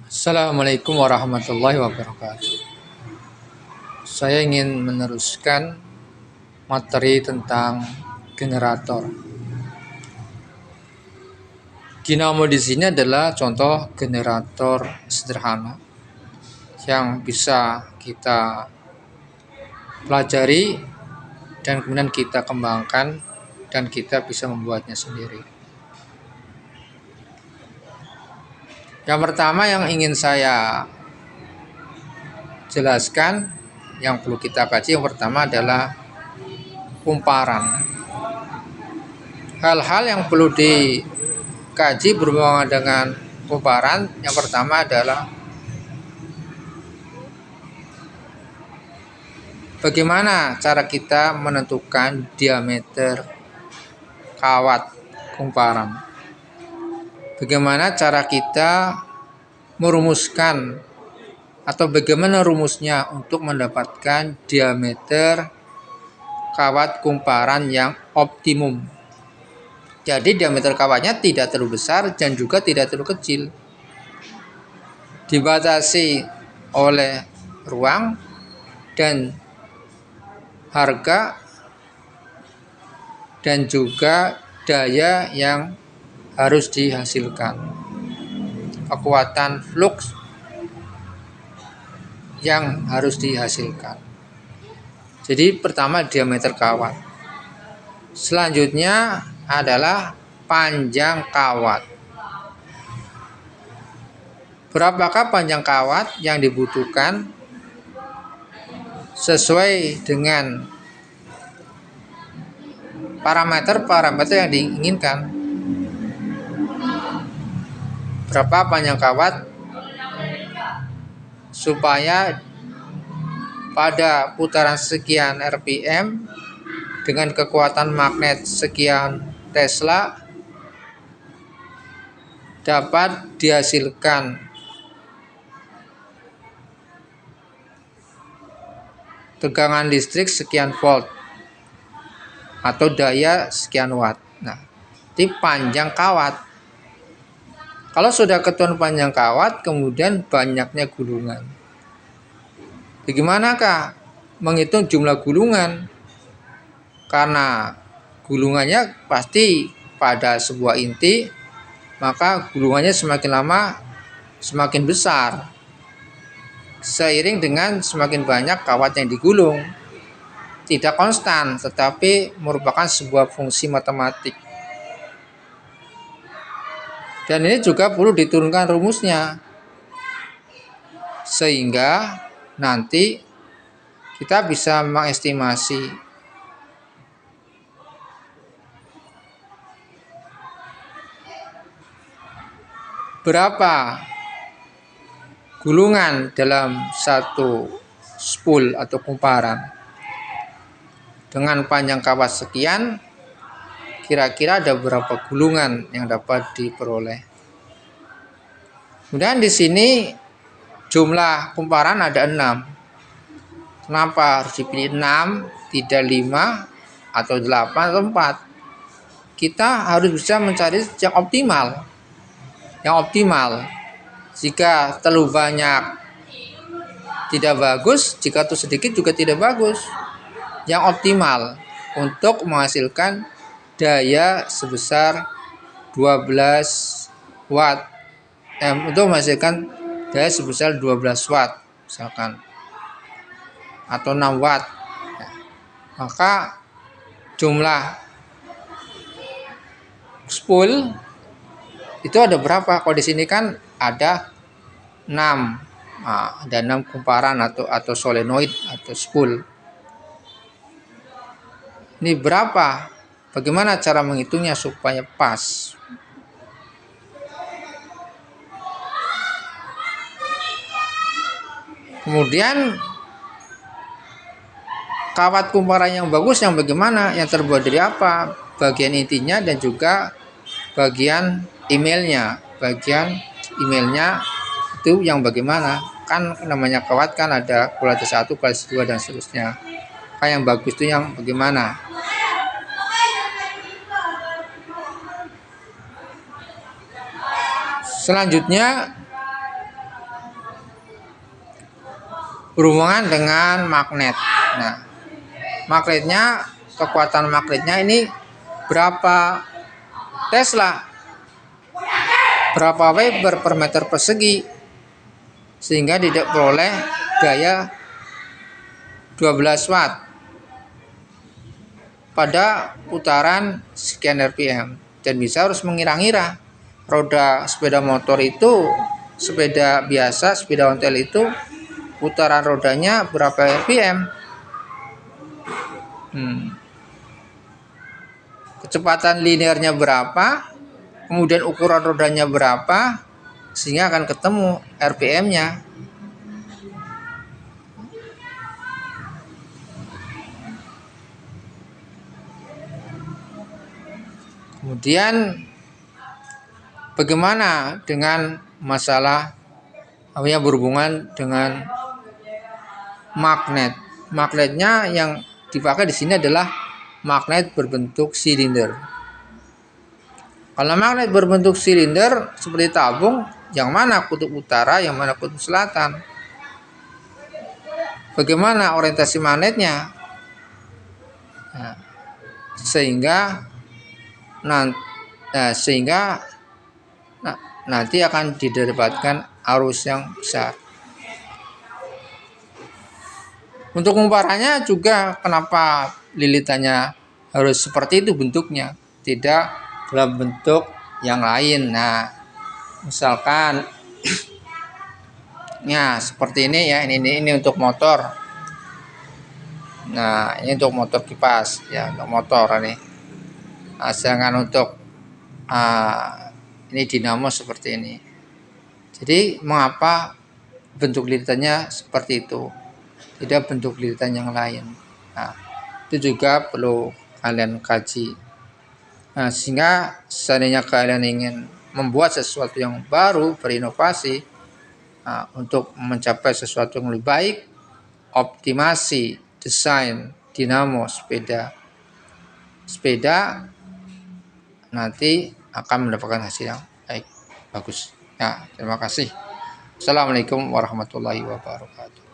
Assalamualaikum warahmatullahi wabarakatuh. Saya ingin meneruskan materi tentang generator. Dinamo di sini adalah contoh generator sederhana yang bisa kita pelajari dan kemudian kita kembangkan dan kita bisa membuatnya sendiri. Yang pertama yang ingin saya jelaskan, yang perlu kita kaji, yang pertama adalah kumparan. Hal-hal yang perlu dikaji berhubungan dengan kumparan, yang pertama adalah bagaimana cara kita menentukan diameter kawat kumparan. Bagaimana cara kita merumuskan atau bagaimana rumusnya untuk mendapatkan diameter kawat kumparan yang optimum. Jadi diameter kawatnya tidak terlalu besar dan juga tidak terlalu kecil. Dibatasi oleh ruang dan harga dan juga daya yang harus dihasilkan, kekuatan flux yang harus dihasilkan. Jadi pertama diameter kawat. Selanjutnya adalah panjang kawat. Berapakah panjang kawat yang dibutuhkan sesuai dengan parameter yang diinginkan. Berapa panjang kawat supaya pada putaran sekian RPM dengan kekuatan magnet sekian Tesla dapat dihasilkan tegangan listrik sekian volt atau daya sekian watt. Nah, ini panjang kawat. Kalau sudah ketahuan panjang kawat, kemudian banyaknya gulungan. Bagaimanakah menghitung jumlah gulungan? Karena gulungannya pasti pada sebuah inti, maka gulungannya semakin lama semakin besar. Seiring dengan semakin banyak kawat yang digulung. Tidak konstan, tetapi merupakan sebuah fungsi matematik. Dan ini juga perlu diturunkan rumusnya. Sehingga nanti kita bisa mengestimasi berapa gulungan dalam satu spool atau kumparan. Dengan panjang kawat sekian, kira-kira ada berapa gulungan yang dapat diperoleh. Kemudian di sini jumlah kumparan ada 6. Kenapa harus dipilih 6, tidak 5 atau 8 atau 4? Kita harus bisa mencari yang optimal. Yang optimal. Jika terlalu banyak tidak bagus, jika terlalu sedikit juga tidak bagus. Yang optimal untuk menghasilkan daya sebesar 12 watt. Untuk menghasilkan daya sebesar 12 watt misalkan, atau 6 watt. Maka jumlah spool itu ada berapa? Kalau di sini kan ada 6. Nah, ada 6 kumparan atau solenoid atau spool. Ini berapa? Bagaimana cara menghitungnya supaya pas? Kemudian kawat kumparan yang bagus yang bagaimana? Yang terbuat dari apa? Bagian intinya dan juga bagian emailnya. Bagian emailnya itu yang bagaimana? Kan namanya kawat kan ada kualitas 1, kualitas 2 dan seterusnya. Kayak yang bagus itu yang bagaimana? Selanjutnya berhubungan dengan magnet. Nah, magnetnya, kekuatan magnetnya ini berapa Tesla, berapa Weber per meter persegi, sehingga tidak peroleh gaya 12 watt pada putaran sekian RPM, dan bisa harus mengira-ngira roda sepeda motor itu, sepeda biasa, sepeda ontel itu putaran rodanya berapa RPM, kecepatan linearnya berapa, kemudian ukuran rodanya berapa, sehingga akan ketemu RPM-nya. Kemudian bagaimana dengan masalah yang berhubungan dengan magnet? Magnetnya yang dipakai di sini adalah magnet berbentuk silinder. Kalau magnet berbentuk silinder seperti tabung, yang mana kutub utara, yang mana kutub selatan? Bagaimana orientasi magnetnya? Nah, sehingga nanti akan didapatkan arus yang besar. Untuk umparannya juga, kenapa lilitannya harus seperti itu bentuknya, tidak dalam bentuk yang lain. Nah, misalkan ya seperti ini ya, ini untuk motor. Nah, ini untuk motor kipas ya, untuk motor ini. Nah, sedangkan untuk ini dinamo seperti ini. Jadi mengapa bentuk lilitannya seperti itu, tidak bentuk lilitan yang lain? Nah, itu juga perlu kalian kaji. Nah, sehingga seandainya kalian ingin membuat sesuatu yang baru, berinovasi, untuk mencapai sesuatu yang lebih baik, optimasi desain dinamo sepeda nanti akan mendapatkan hasil yang baik, bagus. Ya, terima kasih. Assalamualaikum warahmatullahi wabarakatuh.